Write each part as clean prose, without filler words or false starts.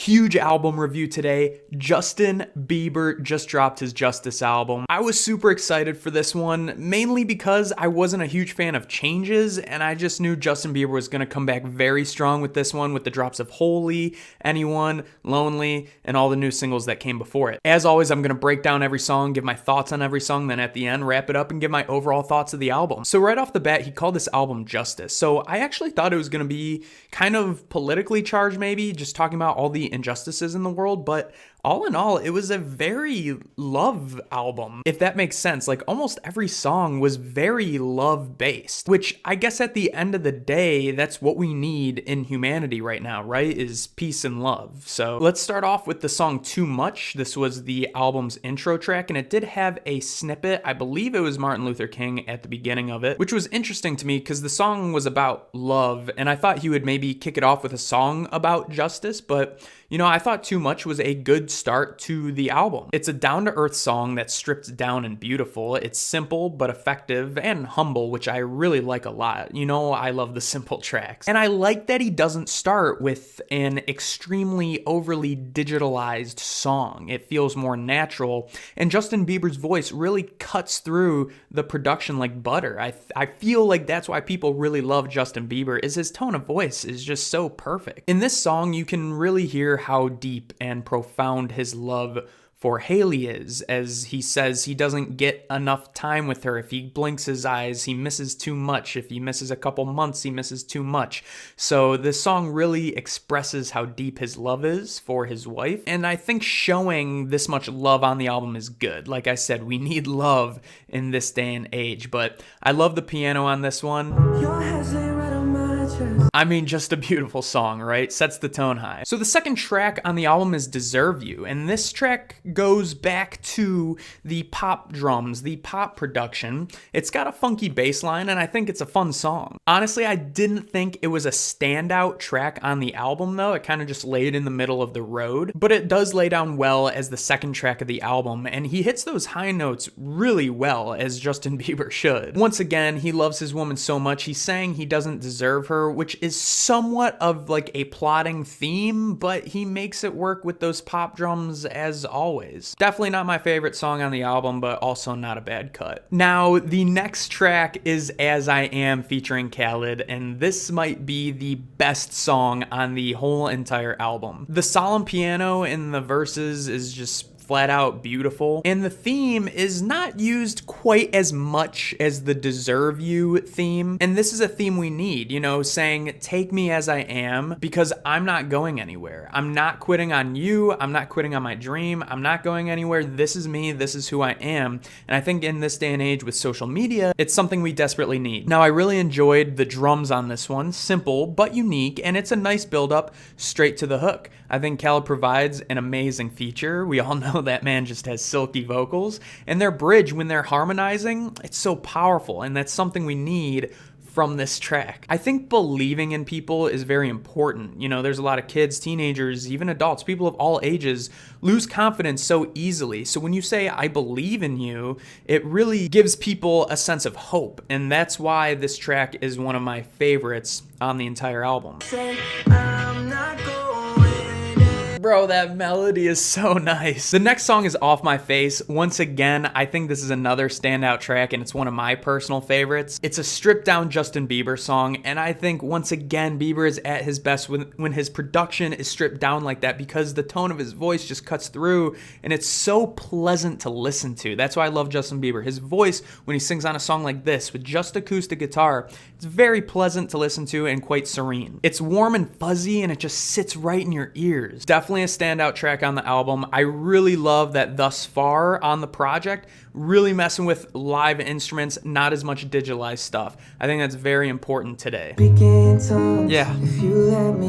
Huge album review today. Justin Bieber just dropped his Justice album. I was super excited for this one, mainly because I wasn't a huge fan of Changes, and I just knew Justin Bieber was going to come back very strong with this one, with the drops of Holy, Anyone, Lonely, and all the new singles that came before it. As always, I'm going to break down every song, give my thoughts on every song, then at the end, wrap it up and give my overall thoughts of the album. So right off the bat, he called this album Justice. So I actually thought it was going to be kind of politically charged, maybe, just talking about all the injustices in the world, but all in all, it was a very love album, if that makes sense. Like, almost every song was very love-based, which I guess at the end of the day, that's what we need in humanity right now, right? Is peace and love. So let's start off with the song Too Much. This was the album's intro track, and it did have a snippet. I believe it was Martin Luther King at the beginning of it, which was interesting to me because the song was about love, and I thought he would maybe kick it off with a song about justice, but you know, I thought Too Much was a good start to the album. It's a down-to-earth song that's stripped down and beautiful. It's simple but effective and humble, which I really like a lot. You know, I love the simple tracks. And I like that he doesn't start with an extremely overly digitalized song. It feels more natural, and Justin Bieber's voice really cuts through the production like butter. I feel like that's why people really love Justin Bieber, is his tone of voice is just so perfect. In this song, you can really hear how deep and profound his love for Haley is, as he says he doesn't get enough time with her. If he blinks his eyes, he misses too much. If he misses a couple months, he misses too much. So this song really expresses how deep his love is for his wife, and I think showing this much love on the album is good. Like I said, we need love in this day and age, but I love the piano on this one. I mean, just a beautiful song, right? Sets the tone high. So the second track on the album is Deserve You, and this track goes back to the pop drums, the pop production. It's got a funky bass line, and I think it's a fun song. Honestly, I didn't think it was a standout track on the album, though. It kind of just laid in the middle of the road, but it does lay down well as the second track of the album, and he hits those high notes really well, as Justin Bieber should. Once again, he loves his woman so much, he's saying he doesn't deserve her, which is somewhat of like a plotting theme, but he makes it work with those pop drums as always. Definitely not my favorite song on the album, but also not a bad cut. Now, the next track is As I Am featuring Khalid, and this might be the best song on the whole entire album. The solemn piano in the verses is just flat out beautiful, and the theme is not used quite as much as the Deserve You theme, and this is a theme we need, you know, saying take me as I am, because I'm not going anywhere. I'm not quitting on you, I'm not quitting on my dream, I'm not going anywhere. This is me, this is who I am, and I think in this day and age with social media, it's something we desperately need. Now, I really enjoyed the drums on this one, simple but unique, and it's a nice build up straight to the hook. I think Khalid provides an amazing feature. We all know that man just has silky vocals, and their bridge when they're harmonizing, it's so powerful, and that's something we need from this track. I think believing in people is very important. You know, there's a lot of kids, teenagers, even adults, people of all ages lose confidence so easily. So when you say, I believe in you, it really gives people a sense of hope. And that's why this track is one of my favorites on the entire album. Bro, that melody is so nice. The next song is Off My Face. Once again, I think this is another standout track, and it's one of my personal favorites. It's a stripped down Justin Bieber song, and I think once again, Bieber is at his best when his production is stripped down like that, because the tone of his voice just cuts through, and it's so pleasant to listen to. That's why I love Justin Bieber. His voice, when he sings on a song like this, with just acoustic guitar, it's very pleasant to listen to and quite serene. It's warm and fuzzy, and it just sits right in your ears. Definitely a standout track on the album. I really love that thus far on the project, really messing with live instruments, not as much digitalized stuff. I think that's very important today. Yeah,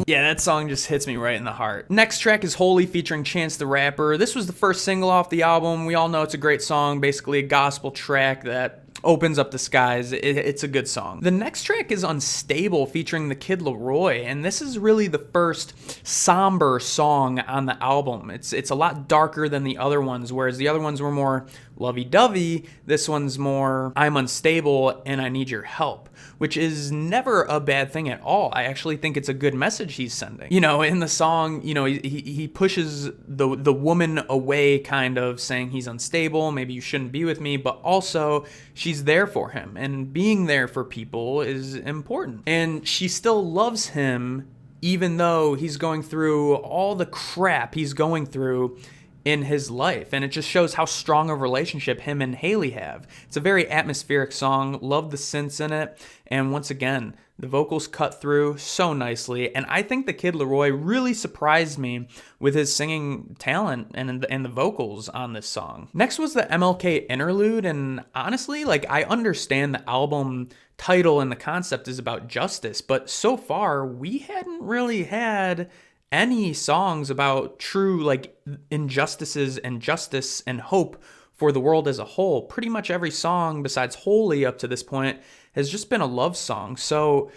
that song just hits me right in the heart. Next track is Holy featuring Chance the Rapper. This was the first single off the album. We all know it's a great song, basically a gospel track that opens up the skies. It's a good song. The next track is Unstable featuring the Kid LAROI, and this is really the first somber song on the album. It's a lot darker than the other ones, whereas the other ones were more lovey-dovey. This one's more, I'm unstable and I need your help, which is never a bad thing at all. I actually think it's a good message he's sending. You know, in the song, you know, he pushes the woman away, kind of saying he's unstable, maybe you shouldn't be with me, but also she's there for him, and being there for people is important. And she still loves him even though he's going through all the crap he's going through in his life. And it just shows how strong a relationship him and Haley have. It's a very atmospheric song. Love the synths in it. And once again, the vocals cut through so nicely. And I think the Kid LAROI really surprised me with his singing talent and the vocals on this song. Next was the MLK Interlude. And honestly, like, I understand the album title and the concept is about justice, but so far we hadn't really had any songs about true, like, injustices and justice and hope for the world as a whole. Pretty much every song besides Holy up to this point has just been a love song. So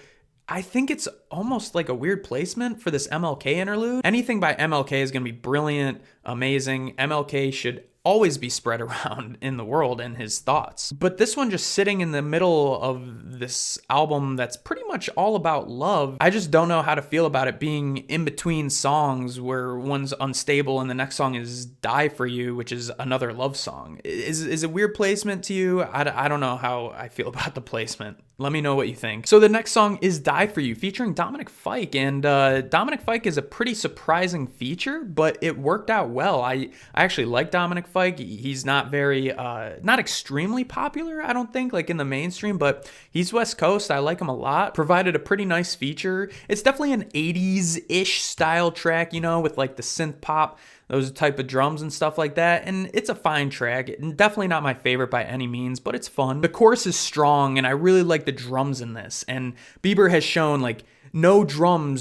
I think it's almost like a weird placement for this MLK interlude. Anything by MLK is going to be brilliant, amazing. MLK should always be spread around in the world and his thoughts. But this one just sitting in the middle of this album that's pretty much all about love, I just don't know how to feel about it being in between songs where one's unstable and the next song is Die For You, which is another love song. Is it weird placement to you? I don't know how I feel about the placement. Let me know what you think. So the next song is Die For You, featuring Dominic Fike. And Dominic Fike is a pretty surprising feature, but it worked out well. I actually like Dominic Fike. He's not very, not extremely popular, I don't think, like in the mainstream, but he's West Coast. I like him a lot. Provided a pretty nice feature. It's definitely an 80s-ish style track, you know, with like the synth pop, those type of drums and stuff like that, and it's a fine track. Definitely not my favorite by any means, but it's fun. The chorus is strong, and I really like the drums in this, and Bieber has shown, like, no drum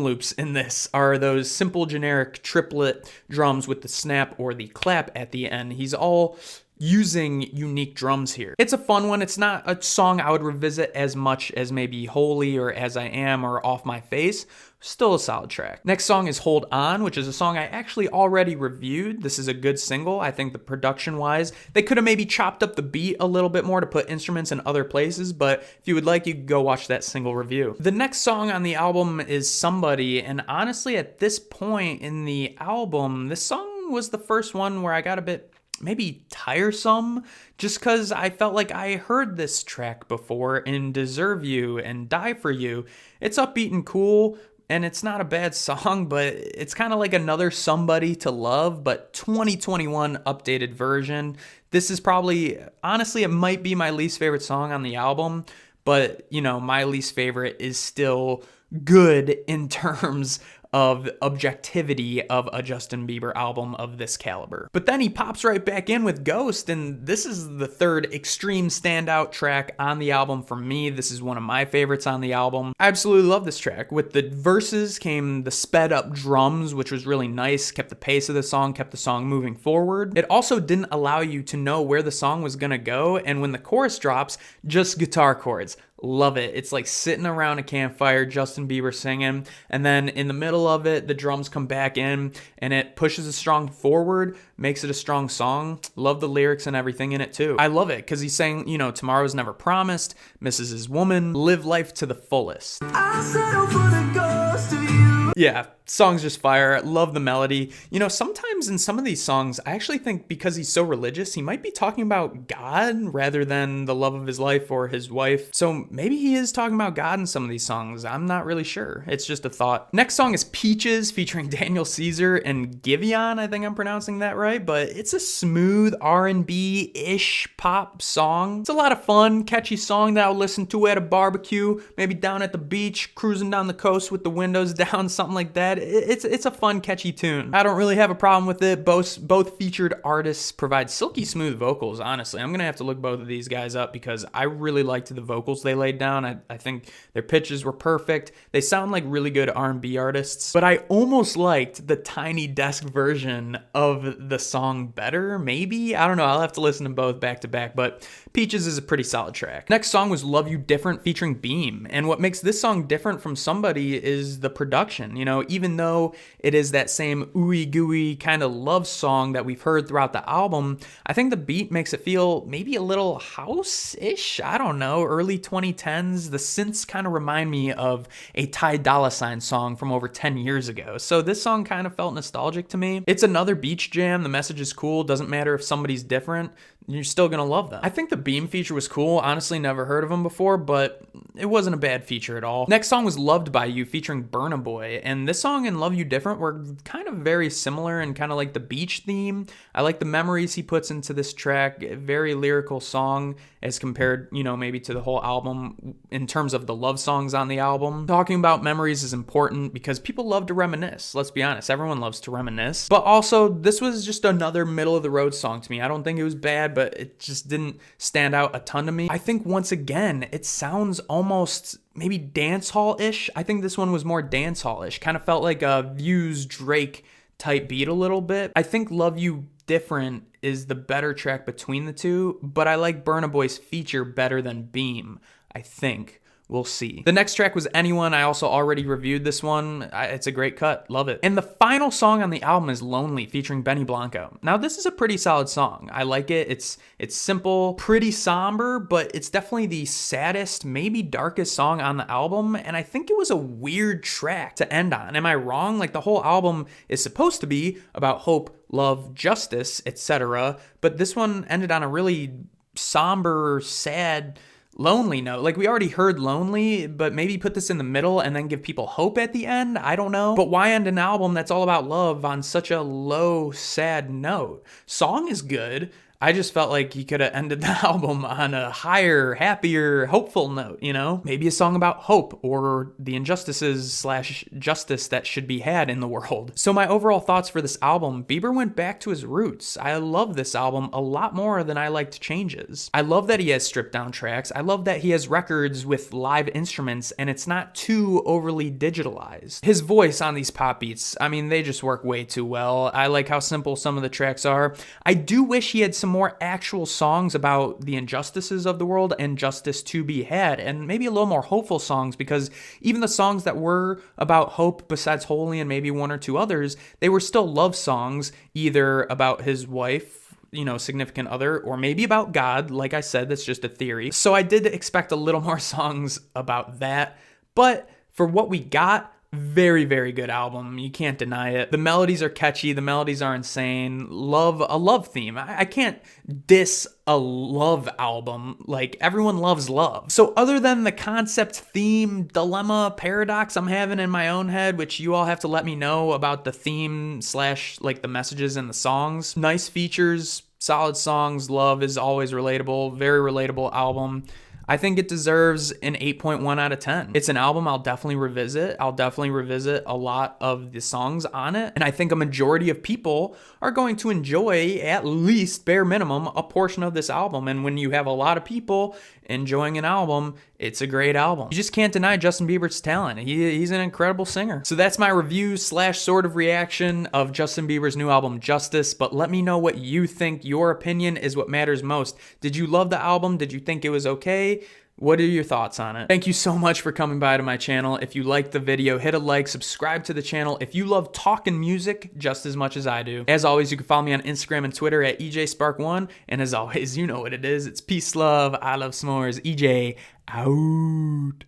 loops in this are those simple generic triplet drums with the snap or the clap at the end. He's all using unique drums here. It's a fun one. It's not a song I would revisit as much as maybe Holy or As I Am or Off My Face. Still a solid track. Next song is Hold On, which is a song I actually already reviewed. This is a good single. I think the production-wise, they could have maybe chopped up the beat a little bit more to put instruments in other places, but if you would like, you could go watch that single review. The next song on the album is Somebody, and honestly, at this point in the album, this song was the first one where I got a bit maybe tiresome, just because I felt like I heard this track before in Deserve You and Die For You. It's upbeat and cool, and it's not a bad song, but it's kind of like another Somebody to Love, but 2021 updated version. This is probably, honestly, it might be my least favorite song on the album, but, you know, my least favorite is still good in terms of objectivity of a Justin Bieber album of this caliber. But then he pops right back in with Ghost, and this is the third extreme standout track on the album for me. This is one of my favorites on the album. I absolutely love this track. With the verses came the sped up drums, which was really nice, kept the pace of the song, kept the song moving forward. It also didn't allow you to know where the song was gonna go, and when the chorus drops, just guitar chords. Love it. It's like sitting around a campfire, Justin Bieber singing, and then in the middle of it, the drums come back in, and it pushes a strong forward, makes it a strong song. Love the lyrics and everything in it too. I love it because he's saying, you know, tomorrow's never promised, misses his woman, live life to the fullest. I settle for the ghost of you. Yeah, song's just fire. Love the melody. You know, sometimes in some of these songs, I actually think because he's so religious, he might be talking about God rather than the love of his life or his wife. So maybe he is talking about God in some of these songs. I'm not really sure. It's just a thought. Next song is Peaches, featuring Daniel Caesar and Giveon. I think I'm pronouncing that right, but it's a smooth R&B-ish pop song. It's a lot of fun, catchy song that I'll listen to at a barbecue, maybe down at the beach, cruising down the coast with the windows down, something like that. It's a fun, catchy tune. I don't really have a problem with it. Both featured artists provide silky smooth vocals, honestly. I'm gonna have to look both of these guys up because I really liked the vocals they laid down. I think their pitches were perfect. They sound like really good R&B artists, but I almost liked the Tiny Desk version of the song better, maybe? I don't know. I'll have to listen to both back to back, but Peaches is a pretty solid track. Next song was Love You Different featuring Beam, and what makes this song different from Somebody is the production. Justin. You know, even though it is that same ooey gooey kind of love song that we've heard throughout the album, I think the beat makes it feel maybe a little house-ish. I don't know, early 2010s. The synths kind of remind me of a Ty Dolla $ign song from over 10 years ago. So this song kind of felt nostalgic to me. It's another beach jam. The message is cool. Doesn't matter if somebody's different. You're still gonna love them. I think the Beam feature was cool. Honestly, never heard of him before, but it wasn't a bad feature at all. Next song was Loved by You featuring Burna Boy, and this song and Love You Different were kind of very similar and kind of like the beach theme. I like the memories he puts into this track. Very lyrical song as compared, you know, maybe to the whole album in terms of the love songs on the album. Talking about memories is important because people love to reminisce. Let's be honest, everyone loves to reminisce. But also, this was just another middle of the road song to me. I don't think it was bad, but it just didn't stand out a ton to me. I think once again, it sounds almost maybe dance hall-ish. I think this one was more dance hall-ish. Kind of felt like a Views Drake type beat a little bit. I think Love You Different is the better track between the two, but I like Burna Boy's feature better than Beam, I think. We'll see. The next track was Anyone. I also already reviewed this one. It's a great cut. Love it. And the final song on the album is Lonely featuring Benny Blanco. Now, this is a pretty solid song. I like it. It's simple, pretty somber, but it's definitely the saddest, maybe darkest song on the album. And I think it was a weird track to end on. Am I wrong? Like, the whole album is supposed to be about hope, love, justice, etc. But this one ended on a really somber, sad, lonely note. Like, we already heard Lonely, but maybe put this in the middle and then give people hope at the end. I don't know. But why end an album that's all about love on such a low, sad note? Song is good. I just felt like he could have ended the album on a higher, happier, hopeful note, you know? Maybe a song about hope or the injustices / justice that should be had in the world. So my overall thoughts for this album, Bieber went back to his roots. I love this album a lot more than I liked Changes. I love that he has stripped down tracks. I love that he has records with live instruments and it's not too overly digitalized. His voice on these pop beats, I mean, they just work way too well. I like how simple some of the tracks are. I do wish he had some more actual songs about the injustices of the world and justice to be had, and maybe a little more hopeful songs, because even the songs that were about hope, besides Holy and maybe one or two others, they were still love songs, either about his wife, you know, significant other, or maybe about God. Like I said, that's just a theory. So I did expect a little more songs about that, but for what we got, very, very good album. You can't deny it. The melodies are catchy. The melodies are insane. A love theme. I can't diss a love album. Like, everyone loves love. So other than the concept, theme, dilemma, paradox I'm having in my own head, which you all have to let me know about the theme / like the messages in the songs. Nice features, solid songs. Love is always relatable. Very relatable album. I think it deserves an 8.1 out of 10. It's an album I'll definitely revisit. I'll definitely revisit a lot of the songs on it. And I think a majority of people are going to enjoy, at least bare minimum, a portion of this album. And when you have a lot of people enjoying an album, it's a great album. You just can't deny Justin Bieber's talent. He's an incredible singer. So that's my review / sort of reaction of Justin Bieber's new album, Justice. But let me know what you think. Your opinion is what matters most. Did you love the album? Did you think it was okay? What are your thoughts on it? Thank you so much for coming by to my channel. If you liked the video, hit a like, subscribe to the channel. If you love talking music just as much as I do. As always, you can follow me on Instagram and Twitter at EJSpark1. And as always, you know what it is. It's peace, love, I love s'mores. EJ, out.